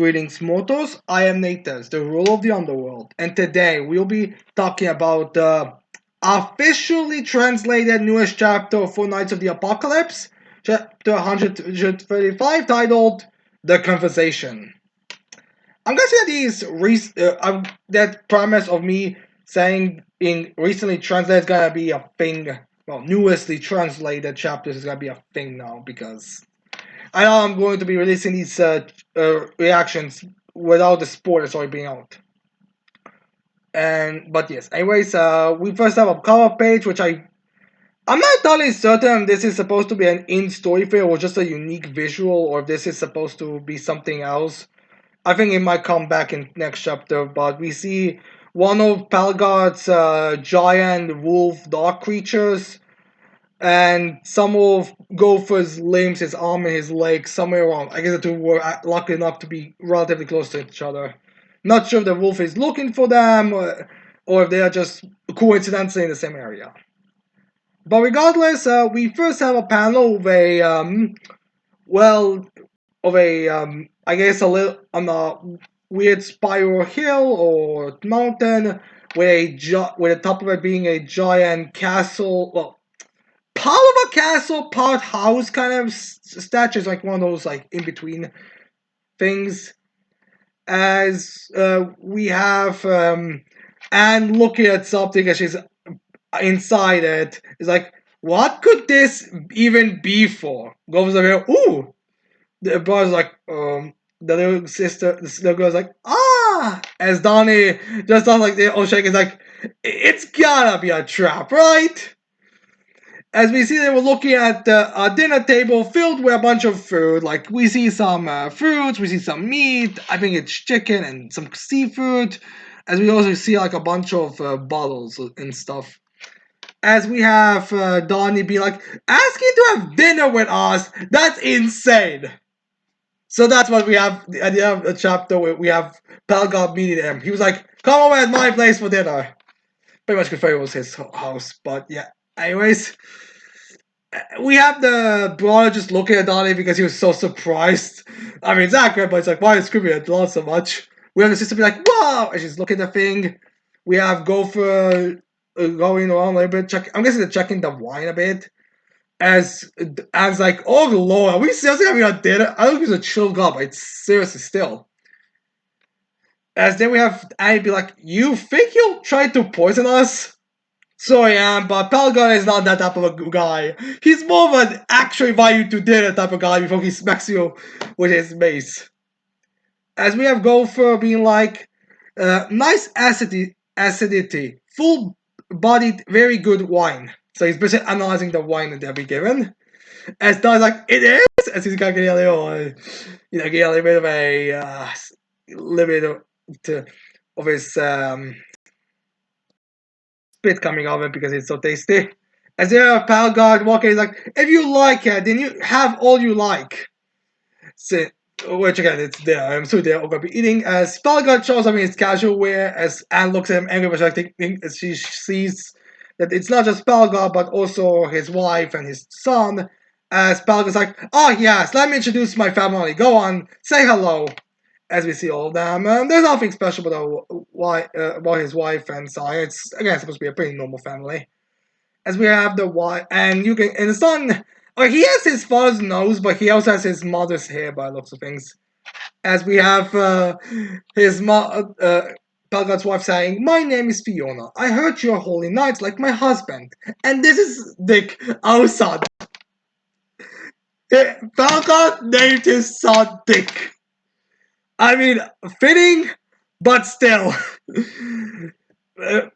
Greetings, mortals. I am Natas, the ruler of the underworld, and today we'll be talking about the officially translated newest chapter for Knights of the Apocalypse, chapter 135, titled The Conversation. I'm gonna say that that premise of me saying in recently translated is gonna be a thing. Well, newestly translated chapters is gonna be a thing now because I know I'm going to be releasing these reactions without the spoilers already being out. But yes, anyways, we first have a cover page, which I'm not totally certain if this is supposed to be an in-story thing or just a unique visual, or if this is supposed to be something else. I think it might come back in next chapter, but we see one of Palgard's giant wolf dog creatures, and some of Gopher's limbs, his arm and his leg, somewhere around. I guess the two were lucky enough to be relatively close to each other. Not sure if the wolf is looking for them, or if they are just coincidentally in the same area. But regardless, we first have a panel of I guess a little on a weird spiral hill or mountain, with the top of it being a giant castle. Well, part of a castle, part house kind of statue. It's like one of those like in between things. As we have Anne looking at something as she's inside it. It's like, what could this even be for? Goes like, ooh. The brother's like, the little sister, the little girl's like, ah. As Donnie just sounds like the old shake is like, it's gotta be a trap, right? As we see, they were looking at a dinner table filled with a bunch of food. Like, we see some fruits, we see some meat. I think it's chicken and some seafood. As we also see, like, a bunch of bottles and stuff. As we have Donnie being like, asking to have dinner with us? That's insane. So that's what we have at the end of the chapter where we have Palgard meeting him. He was like, come over at my place for dinner. Pretty much confirmed it was his house, but yeah. Anyways, we have the brother just looking at Donnie because he was so surprised. I mean, it's accurate, but it's like, why is Screaming at Dawn so much? We have the sister be like, wow! And she's looking at the thing. We have Gopher going around a little bit. I'm guessing they're checking the wine a bit. As like, oh lord, are we seriously having a dinner? I don't think it's a chill god, but it's seriously still. As then we have Annie be like, you think he'll try to poison us? So yeah, but Pelgon is not that type of a guy. He's more of an actually invite you to dinner type of guy before he smacks you with his mace. As we have Gopher being like, nice acidity, full-bodied, very good wine. So he's basically analyzing the wine that we given. As Don's like, it is! As he's got getting a little, getting a little bit of a, little bit of his, spit coming out of it because it's so tasty. As you have Palgard walking, he's like, if you like it, then you have all you like. So, which again, it's there. I'm sure they're all gonna be eating. As Palgard shows up in his casual wear, as Anne looks at him angry, but as she sees that it's not just Palgard, but also his wife and his son. As Palgard's like, oh yes, let me introduce my family. Go on, say hello. As we see all of them, there's nothing special about his wife and son. It's again supposed to be a pretty normal family. As we have the wife, and the son, he has his father's nose, but he also has his mother's hair by looks of things. As we have Pelgard's wife saying, "My name is Fiona. I heard you're holy knights like my husband, and this is Dick, our son." Pelgard named his son Dick. I mean, fitting, but still.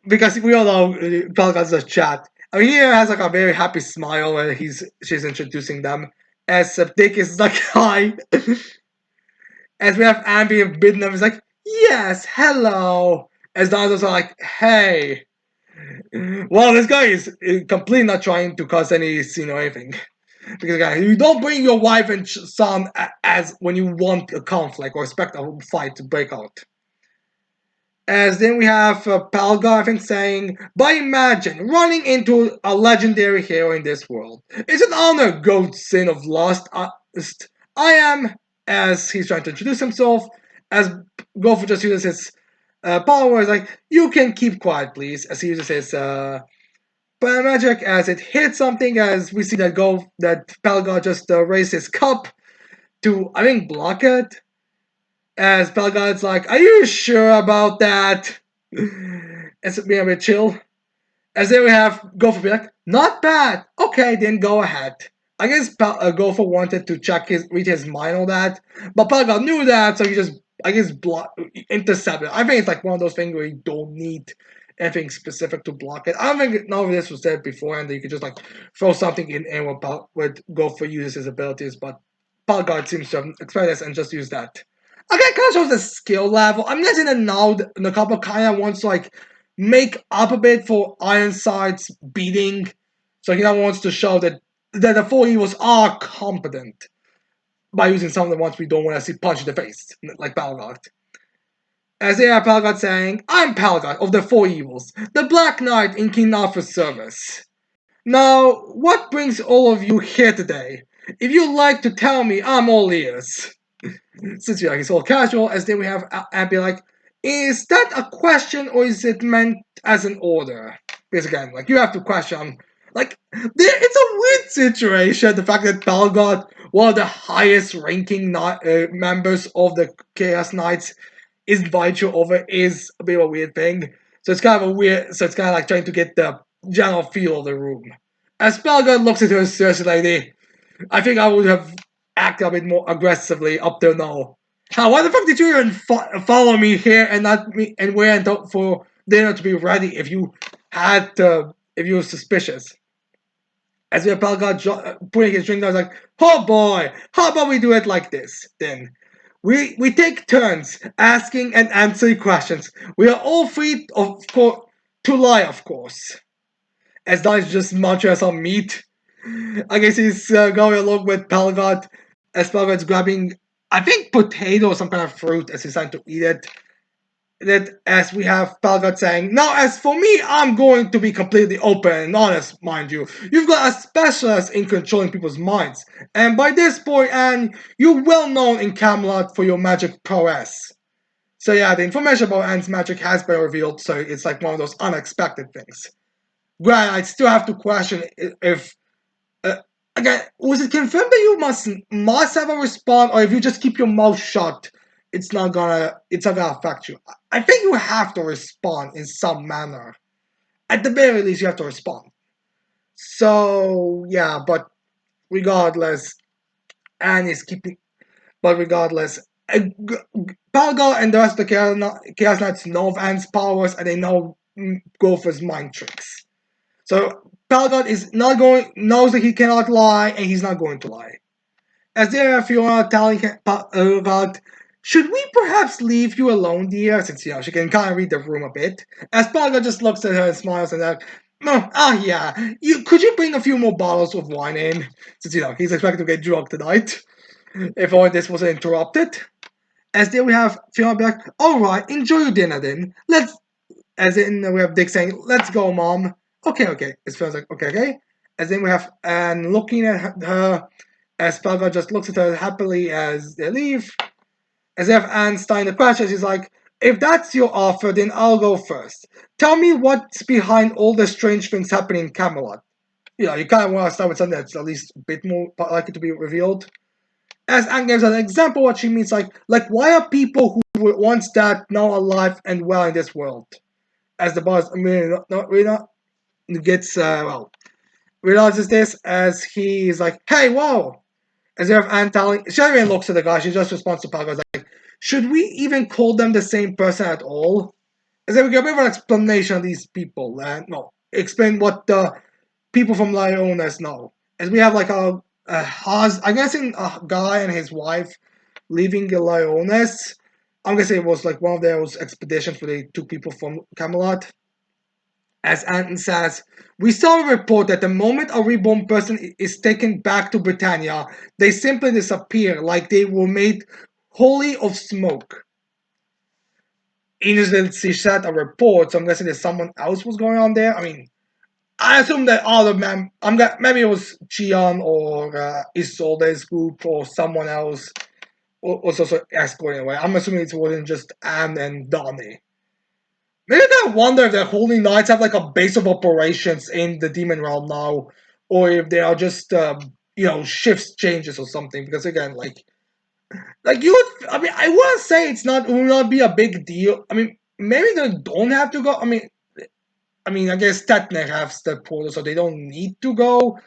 Because we all know Pelgard's a chat. I mean, he has like a very happy smile when she's introducing them. As Dick is like, hi. As we have Ambi bidding them, he's like, yes, hello. As Donald's also like, hey. Well, this guy is completely not trying to cause any scene or anything. Because again, you don't bring your wife and son as when you want a conflict or expect a fight to break out. As then we have Palgar, I think, saying, but imagine running into a legendary hero in this world. It's an honor, goat sin of lust. I am, as he's trying to introduce himself, As Gofu just uses his power, is like, you can keep quiet, please, as he uses his magic as it hits something, as we see that Pelgar just raised his cup to, I think, block it. As Pelgar's like, are you sure about that? It's being a bit chill. As then we have Gopher be like, not bad. Okay, then go ahead. I guess Gopher wanted to read his mind on that, but Pelgar knew that, so he just, I guess, intercepted. I think it's like one of those things where you don't need anything specific to block it. I don't think none of this was said before, and you could just like throw something in with Gopher uses his abilities, but Pelgar seems to have expected this and just use that. Again, kind of shows the skill level. I'm guessing that now the couple kind of wants to like make up a bit for Ironside's beating. So he now wants to show that the four evils are competent by using some of the ones we don't want to see punch in the face, like Balgard. As they are Balgard saying, I'm Balgard of the four evils, the Black Knight in King Arthur's service. Now, what brings all of you here today? If you'd like to tell me, I'm all ears. Since you're like, it's all casual, as then we have Abby like, is that a question or is it meant as an order? Because again, like you have to question, like it's a weird situation. The fact that Balgot, one of the highest ranking members of the Chaos Knights, is invite you over is a bit of a weird thing. So it's kind of a weird. So it's kind of like trying to get the general feel of the room. As Balgot looks at her seriously, lady, I think I would have acted a bit more aggressively up till now. How? Why the fuck did you even follow me here and not me and wait for dinner to be ready if you if you were suspicious? As the pal got putting his drink down, I was like, "Oh boy, how about we do it like this then? We take turns asking and answering questions. We are all free, of course, to lie, of course." As long as just munching on some meat. I guess he's going along with Pelgot as Pelgot's grabbing, I think, potato or some kind of fruit as he's trying to eat it. That as we have Pelgot saying, now as for me, I'm going to be completely open and honest, mind you. You've got a specialist in controlling people's minds, and by this point, Anne, you're well known in Camelot for your magic prowess. So yeah, the information about Anne's magic has been revealed, so it's like one of those unexpected things. Granted, I still have to question if uh, again, was it confirmed that you must have a response, or if you just keep your mouth shut, it's not gonna affect you? I think you have to respond in some manner. At the very least, you have to respond. So yeah, but regardless, Anne is keeping. But regardless, Palgar and the rest of the Chaos Knights know of Anne's powers, and they know Gopher's mind tricks. So Palgar is not going knows that he cannot lie, and he's not going to lie. As there, Fiona telling Palgar, should we perhaps leave you alone, dear? Since she can kind of read the room a bit. As Palgar just looks at her and smiles and like, oh, yeah, could you bring a few more bottles of wine in? Since he's expected to get drunk tonight. If only this wasn't interrupted. As there we have Fiona be like, alright, enjoy your dinner then. As in we have Dick saying, let's go, mom. Okay. It feels like, okay. As then we have Anne looking at her, as Pelgar just looks at her happily as they leave. As if Anne's starting the question, she's like, if that's your offer, then I'll go first. Tell me what's behind all the strange things happening in Camelot. You kind of want to start with something that's at least a bit more likely to be revealed. As Anne gives an example, what she means like why are people who were once dead now alive and well in this world? As the boss, not gets realizes this as he's like, hey, whoa! As if Anne telling, she doesn't even looks at the guy. She just responds to Paco like, should we even call them the same person at all? As if we get a bit of an explanation of these people and no, explain what the people from Liones know. As we have like I'm guessing a guy and his wife leaving Liones. I'm guessing it was like one of those expeditions where they took people from Camelot. As Anton says, we saw a report that the moment a reborn person is taken back to Britannia, they simply disappear like they were made wholly of smoke. Ines she said a report, so I'm guessing that someone else was going on there. I mean, I assume that all of them, maybe it was Gian or Isolde's group or someone else was also escorting away. I'm assuming it wasn't just Anne and Donnie. Maybe I wonder if the Holy Knights have like a base of operations in the Demon Realm now, or if they are just shifts changes or something. Because again, like you would, I mean, I wouldn't say it will not be a big deal. I mean, maybe they don't have to go. I guess Tetneh has the portal, so they don't need to go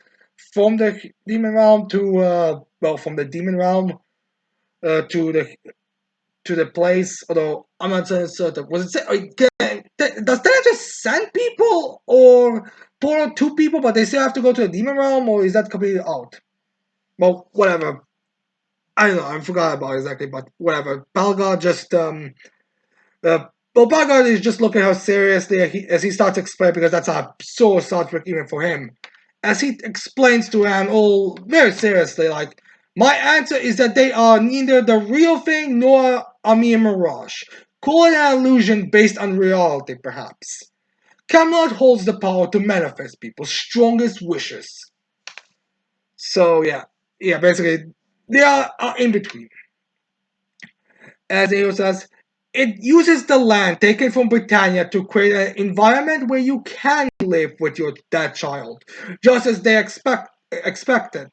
from the Demon Realm to from the Demon Realm to the place. Although I'm not certain. Was it does that just send people or portal to people, but they still have to go to the Demon Realm, or is that completely out? Well, whatever. I don't know. I forgot about it exactly, but whatever. Balgar just uh, Balgar is just looking how seriously as he starts explaining, because that's how so starts with even for him. As he explains to Anne all very seriously, like, my answer is that they are neither the real thing nor a mere mirage. Call it an illusion based on reality, perhaps. Camelot holds the power to manifest people's strongest wishes. So basically, they are in between. As Ayo says, it uses the land taken from Britannia to create an environment where you can live with your that child, just as they expected,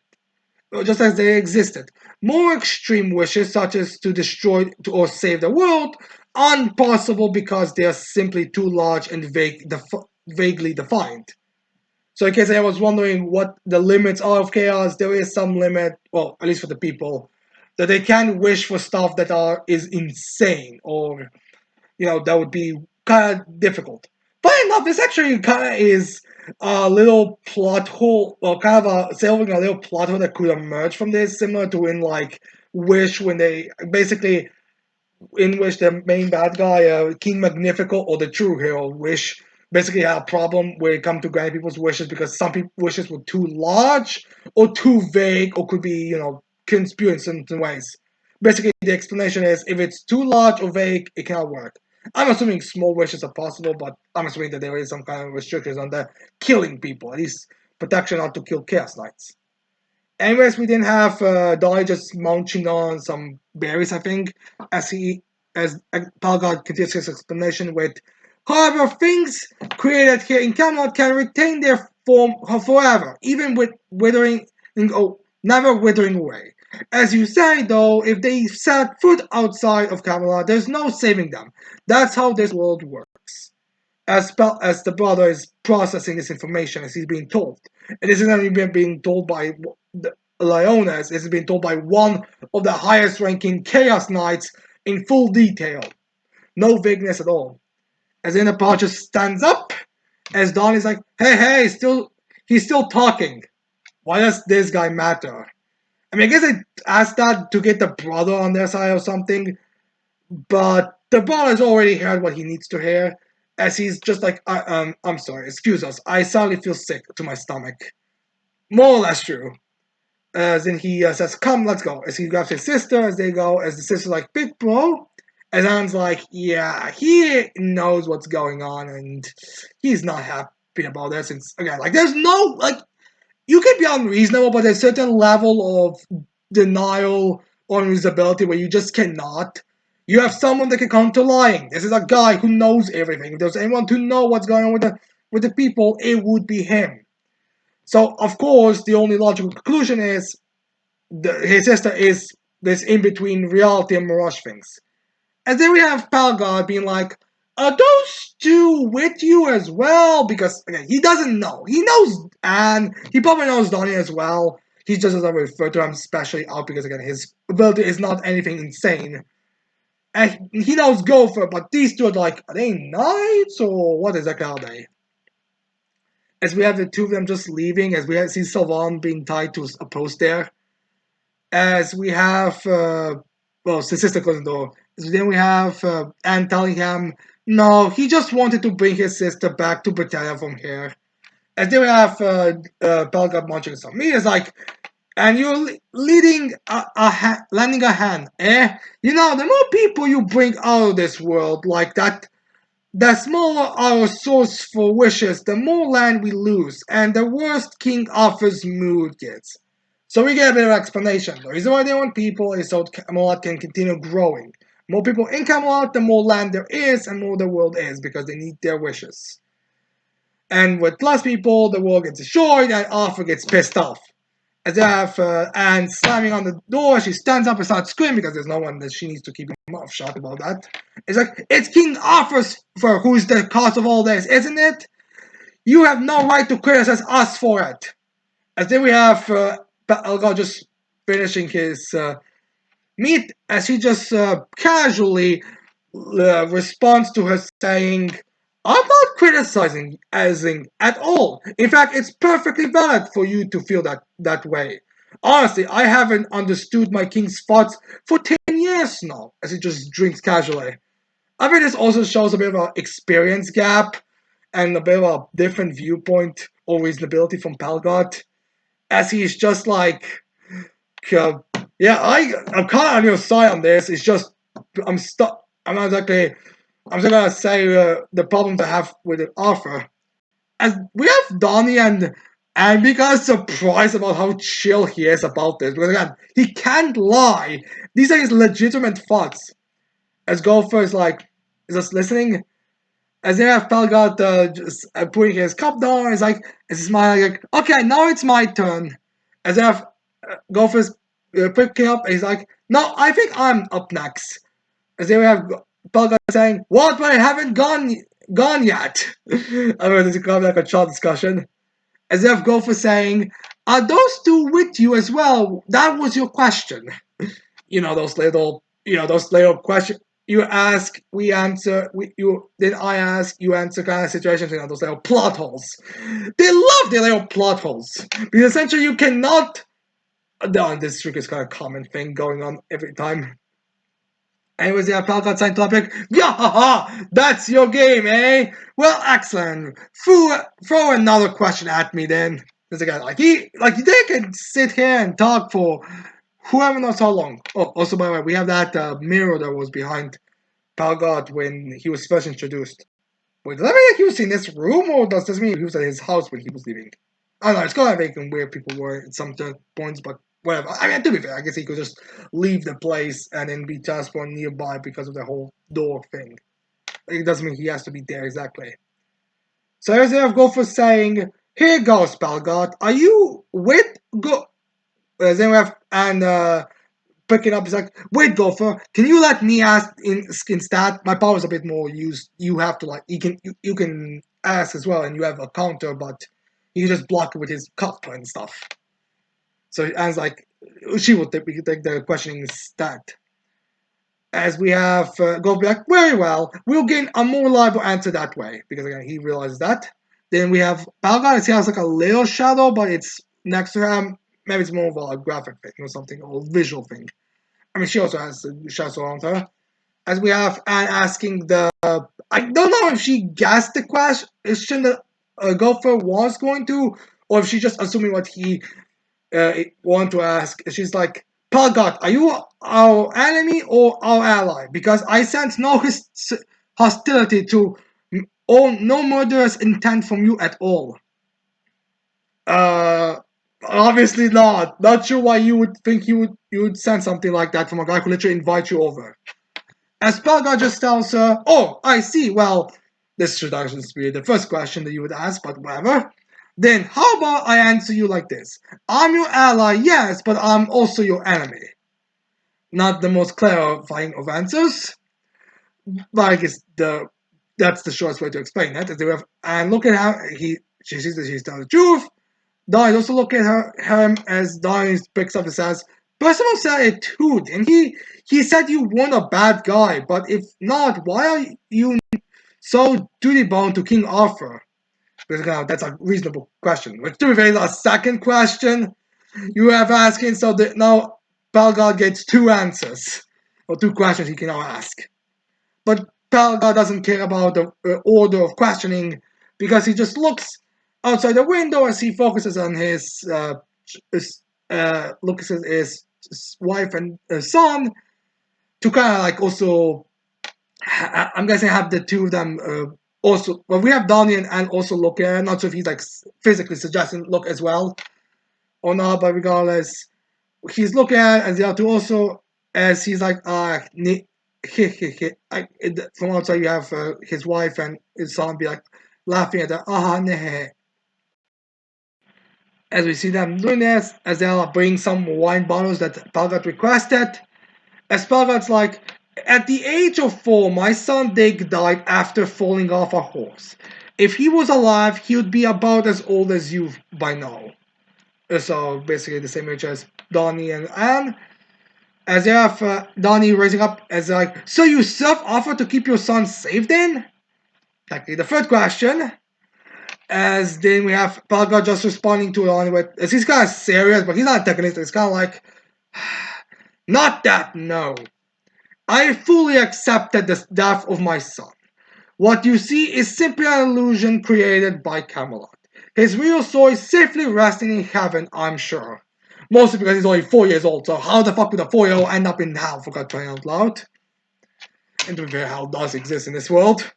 just as they existed. More extreme wishes, such as to destroy or save the world, aren't possible because they are simply too large and vaguely defined. So, in case I was wondering what the limits are of chaos, there is some limit, well, at least for the people, that they can wish for stuff that is insane, or that would be kind of difficult. Funny enough, this actually kind of is a little plot hole, or kind of solving a little plot hole that could emerge from this, similar to in like Wish, when they basically in which the main bad guy, King Magnifico, or the true hero, Wish, basically had a problem when it comes to granting people's wishes, because some people wishes were too large or too vague, or could be, conspure in certain ways. Basically, the explanation is if it's too large or vague, it cannot work. I'm assuming small wishes are possible, but I'm assuming that there is some kind of restrictions on the killing people, at least protection not to kill Chaos Knights. Anyways, we didn't have Dolly just munching on some berries, I think, as Palgard continues his explanation with, however, things created here in Camelot can retain their form forever, even with withering, never withering away. As you say, though, if they set foot outside of Camelot, there's no saving them. That's how this world works. As the brother is processing this information as he's being told. It isn't only being told by the Leones, it's being told by one of the highest ranking Chaos Knights in full detail. No vagueness at all. As Inapar just stands up, as Don is like, hey, he's still talking. Why does this guy matter? I mean, I guess they asked that to get the brother on their side or something, but the brother's already heard what he needs to hear, as he's just like, I'm sorry, excuse us, I suddenly feel sick to my stomach. More or less true. Then he says, come, let's go. As he grabs his sister, as they go, as the sister's like, big bro. As Anne's like, yeah, he knows what's going on, and he's not happy about that. Since, again, like, there's no, like, you can be unreasonable, but there's a certain level of denial or unreasonability where you just cannot. You have someone that can come to lying. This is a guy who knows everything. If there's anyone to know what's going on with the people, it would be him. So, of course, the only logical conclusion is his sister is this in between reality and mirage things. And then we have Palgard being like, are those two with you as well? Because again, he doesn't know. He knows Anne. He probably knows Donnie as well. He just doesn't refer to him especially out because again, his ability is not anything insane. And he knows Gopher, but these two are like, are they knights or what exactly are they? As we have the two of them just leaving, as we see Sylvan being tied to a post there, as we have, Sister closing the door. So then we have Anne telling him, no, he just wanted to bring his sister back to Britannia from here. And then we have Belgrade munching some meat. It's like, and you're leading lending a hand, eh? You know, the more people you bring out of this world like that, the smaller our source for wishes, the more land we lose, and the worse King Arthur's mood gets. So we get a bit of explanation. The reason why they want people is so Camelot can continue growing. More people in Camelot, the more land there is, and more the world is, because they need their wishes. And with less people, the world gets destroyed, and Arthur gets pissed off. As they have Anne slamming on the door, she stands up and starts screaming because there's no one that she needs to keep her mouth shut about that. It's like, it's King Arthur who's the cause of all this, isn't it? You have no right to criticize us for it. As then we have Elgar just finishing his meat as he just casually responds to her saying, I'm not criticizing Azing at all. In fact, it's perfectly valid for you to feel that way. Honestly, I haven't understood my king's thoughts for 10 years now, as he just drinks casually. I think this also shows a bit of an experience gap and a bit of a different viewpoint or reasonability from Pelgot, as he's just like, uh, yeah, I'm kind of on your side on this. It's just I'm stuck. I'm not exactly. I'm just gonna say the problems I have with Arthur. As we have Donnie and we got surprised about how chill he is about this. Because again, he can't lie. These are his legitimate thoughts. As Golfer is like, is just listening. As they have Pelgot just putting his cup down, he's like, is smiling like, okay, now it's my turn. As they have Golfer's picking up, he's like, no, I think I'm up next. As they have Pelgot saying, what? But I haven't gone yet. I mean, this is kind of like a child discussion. As if Gopher saying, are those two with you as well? That was your question. Those little questions you ask, we answer, then I ask, you answer kind of situations, those little plot holes. They love the little plot holes. Because essentially you cannot, this trick is kind of a common thing going on every time. Anyways, yeah, Palcot signed topic. Yeah, that's your game, eh? Well, excellent. Throw another question at me then. There's a guy they can sit here and talk for whoever knows how long. Oh, also by the way, we have that mirror that was behind Palgot when he was first introduced. Wait, does that mean that he was in this room, or does this mean he was at his house when he was leaving? I don't know. It's kind of making where people were at some points, but whatever. I mean, to be fair, I guess he could just leave the place and then be transported nearby because of the whole door thing. It doesn't mean he has to be there exactly. So here's the Gopher saying, "Here goes, Belgard. Are you with go?" Then we have and picking up. He's like, "Wait, Gopher, can you let me ask instead? My power's a bit more used. You have to you can ask as well, and you have a counter, but you can just block it with his cup and stuff." So Anne's like, she would we could take the questioning instead. As we have go back very well, we'll gain a more reliable answer that way because again he realizes that. Then we have Balgar. He has like a little shadow, but it's next to him. Maybe it's more of a graphic thing or something or visual thing. I mean, she also has a shadow around her. As we have Anne asking the, I don't know if she guessed the question that Gopher was going to, or if she's just assuming what he want to ask. She's like, Palgot, are you our enemy or our ally? Because I sense no hostility to or no murderous intent from you at all. Uh, Obviously not. Not sure why you would think you would send something like that from a guy who literally invites you over. As Palgot just tells her, oh, I see. Well, this should actually be the first question that you would ask, but whatever. Then how about I answer you like this? I'm your ally, yes, but I'm also your enemy. Not the most clarifying of answers, but I guess that's the shortest way to explain it. And look at how she sees that she's telling the truth. Donnie also look at him as Donnie picks up and says, Percival said it too, and he said you weren't a bad guy, but if not, why are you so duty bound to King Arthur? Because that's a reasonable question. Which to be fair, a second question you have asking, so that now Belgard gets two answers or two questions he can now ask. But Belgard doesn't care about the order of questioning because he just looks outside the window as he focuses on looks at his wife and son to kind of like also I'm guessing have the two of them also. Well, we have Donnie and also look. Not sure if he's like physically suggesting look as well, or not, but regardless, he's looking at it as the other two also, as he's like, from outside you have his wife and his son be like laughing at that, nah. As we see them doing this, as they'll bring some wine bottles that Palgat requested, as Palgat's like, at the age of 4, my son Dick died after falling off a horse. If he was alive, he would be about as old as you by now. So basically the same age as Donnie and Anne. As they have Donnie raising up as like, so you self-offer to keep your son safe then? Technically the third question. As then we have Palga just responding to Donnie with, as he's kind of serious, but he's not antagonistic. It's kind of like, not that, no. I fully accepted the death of my son. What you see is simply an illusion created by Camelot. His real soul is safely resting in heaven, I'm sure. Mostly because he's only 4 years old, so how the fuck would a 4-year-old end up in hell, for God crying out loud? And to be fair, hell does exist in this world.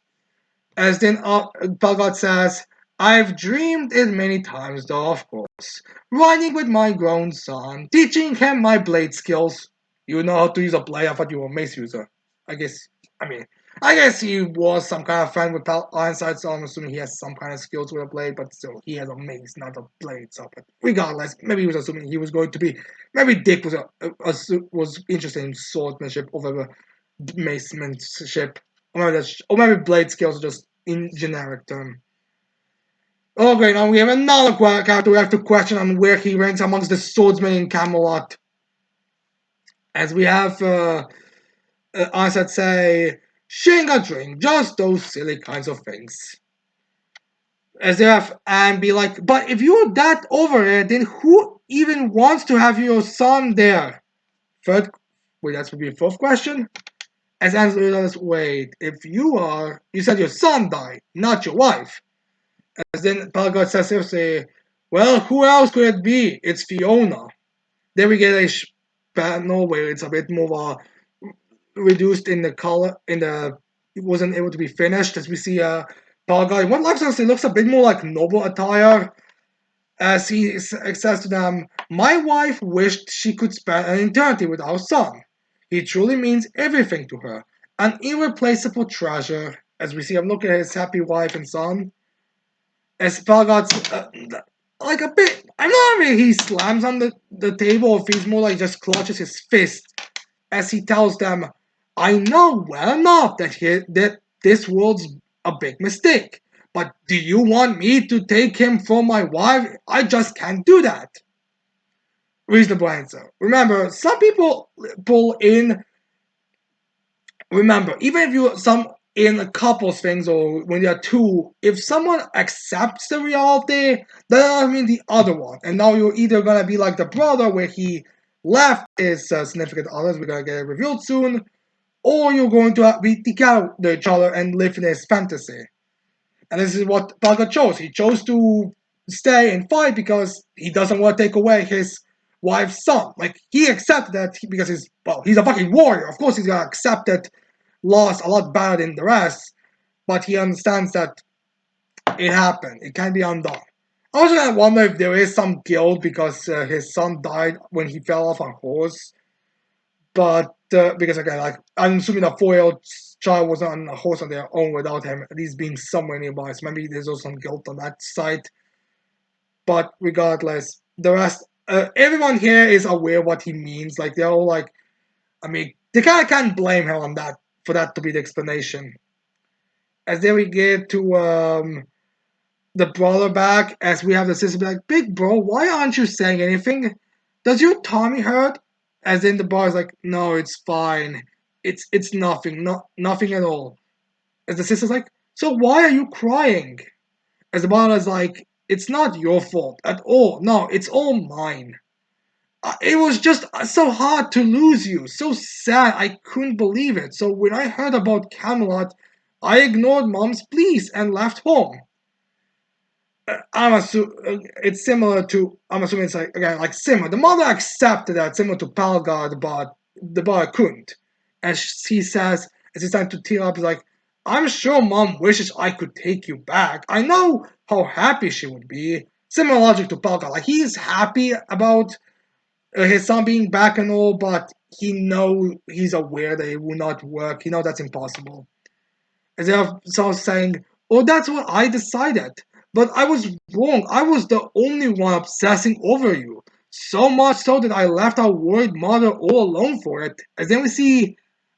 As then Palgat says, I've dreamed it many times though, of course. Riding with my grown son, teaching him my blade skills. You know how to use a blade, I thought you were a mace user. I guess, I mean, I guess he was some kind of friend with Ironside, so I'm assuming he has some kind of skills with a blade, but still, he has a mace, not a blade. So, but regardless, maybe he was assuming he was going to be. Maybe Dick was interested in swordsmanship over macemanship, or maybe blade skills are just in generic term. Okay, now we have another character we have to question on where he ranks amongst the swordsmen in Camelot. As we have Ansat say, sharing a drink, just those silly kinds of things. As they have Anne be like, but if you're that over it, then who even wants to have your son there? Third, wait, that would be the fourth question. As Anne realizes, wait, if you are, you said your son died, not your wife. As then Palgat says, say, well, who else could it be? It's Fiona. Then we get a panel where it's a bit more reduced in the color, it wasn't able to be finished, as we see Palgat. What looks it looks a bit more like noble attire, as he says to them, my wife wished she could spend an eternity with our son. He truly means everything to her, an irreplaceable treasure, as we see him look at his happy wife and son. As Palgat's like a bit, I'm not really he slams on the table, if he's more like just clutches his fist as he tells them, I know well enough that this world's a big mistake. But do you want me to take him from my wife? I just can't do that. Reasonable answer. Remember, some people pull in. Remember, even if you some in a couples things or when there are two, if someone accepts the reality, that doesn't mean the other one. And now you're either gonna be like the brother where he left his significant others. We're gonna get it revealed soon, or you're going to be together with each other and live in this fantasy. And this is what Palga chose. He chose to stay and fight because he doesn't want to take away his wife's son. Like he accepted that because he's a fucking warrior. Of course he's gonna accept that loss a lot better than the rest, but he understands that it happened. It can be undone. I was gonna wonder if there is some guilt because his son died when he fell off a horse, but because again, like I'm assuming the 4-year-old child was on a horse on their own without him at least being somewhere nearby. So maybe there's also some guilt on that side. But regardless, the rest, everyone here is aware what he means. Like they're all like, I mean, they kind of can't blame him on that for that to be the explanation. As then we get to the brother back, as we have the sister be like, big bro, why aren't you saying anything? Does your tummy hurt? As in the bar is like, no, it's fine. It's nothing, nothing at all. As the sister's like, so why are you crying? As the brother is like, it's not your fault at all. No, it's all mine. It was just so hard to lose you. So sad. I couldn't believe it. So when I heard about Camelot, I ignored mom's pleas and left home. I'm assuming it's similar to. I'm assuming it's like again like similar. The mother accepted that similar to Palgard, but the boy couldn't. And she says, as it's time to tear up, is like, I'm sure mom wishes I could take you back. I know how happy she would be. similar logic to Palka. Like he's happy about his son being back and all, but he's aware that it will not work. He knows that's impossible. As if so saying, "Oh, that's what I decided, but I was wrong. I was the only one obsessing over you. So much so that I left our worried mother all alone for it." As then we see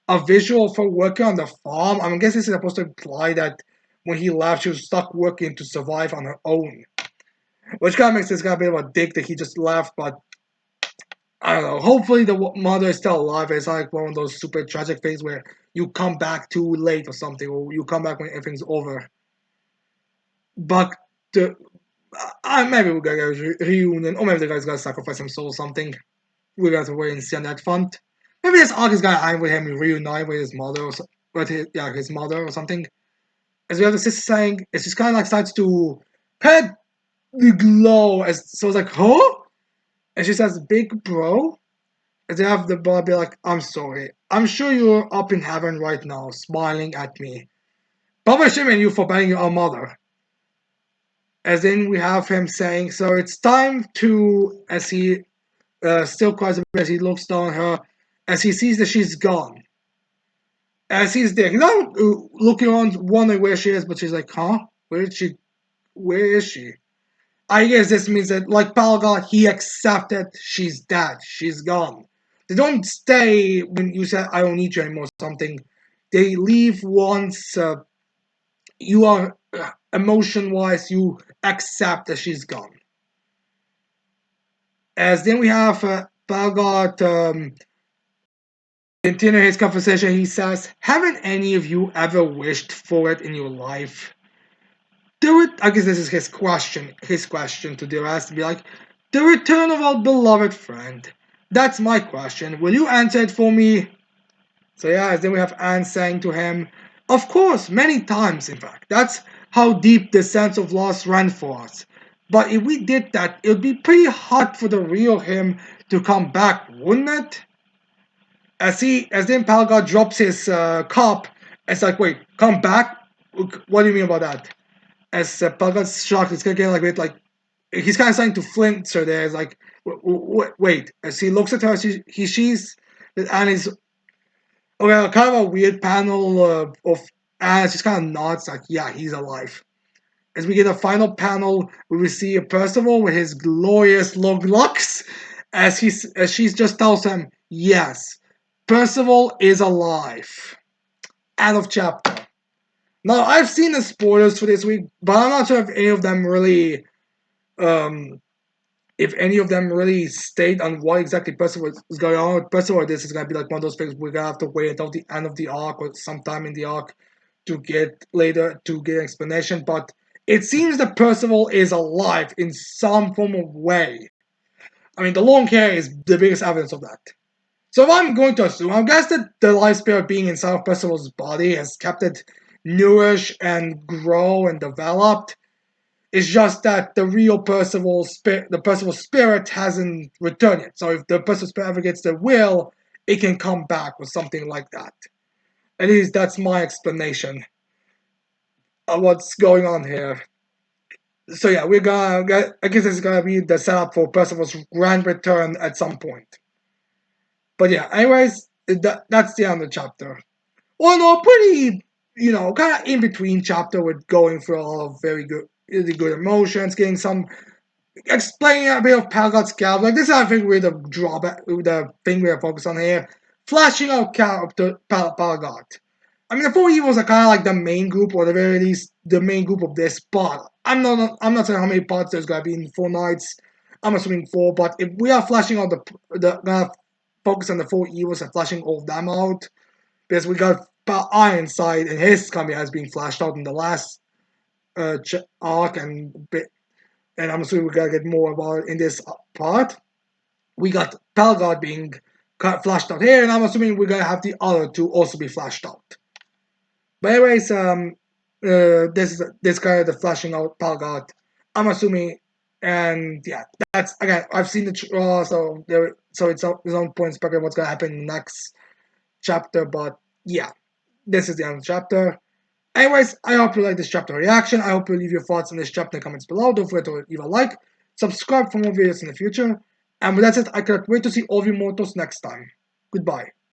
a visual for working on the farm. I guess this is supposed to imply that when he left, she was stuck working to survive on her own. Which kind of makes this guy a bit of a dick that he just left, but I don't know. Hopefully, the mother is still alive. It's not like one of those super tragic things where you come back too late or something, or you come back when everything's over. But the, maybe we're gonna get a reunion, or maybe the guy's gonna sacrifice his soul or something. We're gonna have to wait and see on that front. Maybe this arc is gonna end with him reunite with his mother, or his mother or something. As we have the sister saying, it's just kind of like starts to kind of glow. As so, it's like, huh? And she says, "Big bro." As they have the boy be like, "I'm sorry. I'm sure you're up in heaven right now, smiling at me. Probably shaming you for banging your mother." As in, we have him saying, "So it's time to," as he still cries a bit as he looks down at her, as he sees that she's gone. As he's there, he's not looking around, wondering where she is, but she's like, "Huh? Where did she? Where is she?" I guess this means that, like Palgal, he accepted she's dead. She's gone. They don't stay when you say, "I don't need you anymore," or something. They leave once you are, emotion wise, you accept that she's gone. As then we have Palgal continue his conversation. He says, "Haven't any of you ever wished for it in your life?" I guess this is his question to the rest, be like, "The return of our beloved friend. That's my question. Will you answer it for me?" So yeah, then we have Anne saying to him, "Of course, many times, in fact. That's how deep the sense of loss ran for us. But if we did that, it would be pretty hard for the real him to come back, wouldn't it?" As then Palgar drops his cup, it's like, "Wait, come back? What do you mean about that?" As Palgar's shocked, it's getting like, wait, like, he's kind of starting to flinch her there. It's like, wait. As he looks at her, she's, and he's, okay, kind of a weird panel of Anne. She's kind of nods, like, yeah, he's alive. As we get a final panel, we see Percival with his glorious long locks, as she just tells him, yes, Percival is alive. End of chapter. Now, I've seen the spoilers for this week, but I'm not sure um, if any of them really state on what exactly Percival is going on with Percival. This is gonna be like one of those things we're gonna have to wait until the end of the arc or sometime in the arc to get an explanation. But it seems that Percival is alive in some form of way. I mean, the long hair is the biggest evidence of that. So if I'm going to assume, I guess that the life spirit being inside of Percival's body has kept it nourished and grow and developed. It's just that the Percival spirit hasn't returned yet. So if the Percival spirit ever gets the will, it can come back or something like that. At least that's my explanation of what's going on here. So yeah, I guess it's gonna be the setup for Percival's grand return at some point. But yeah, anyways, that's the end of the chapter. Well, no, pretty, kind of in between chapter with going through a lot of really good emotions, getting some explaining a bit of Palgot's character. Like this is I think with the drawback, the thing we're focused on here, flashing out character Palgot. I mean, the four evils are kind of like the main group, or at the very least, the main group of this part. I'm not saying how many parts there's gonna be in Four Nights. I'm assuming four, but if we are flashing out gonna focus on the four evils and flashing all of them out, because we got Ironside and his command has been flashed out in the last arc, and I'm assuming we're gonna get more about it in this part. We got Pelgard being flashed out here, and I'm assuming we're gonna have the other two also be flashed out. But anyways, this guy, the flashing out Pelgard, I'm assuming, and yeah, that's again, I've seen the so it's his own point speculating what's gonna happen in the next chapter. But yeah, this is the end of the chapter. Anyways, I hope you like this chapter reaction. I hope you leave your thoughts in this chapter in the comments below. Don't forget to leave a like, subscribe for more videos in the future. And with that said, I cannot wait to see all of you mortals next time. Goodbye.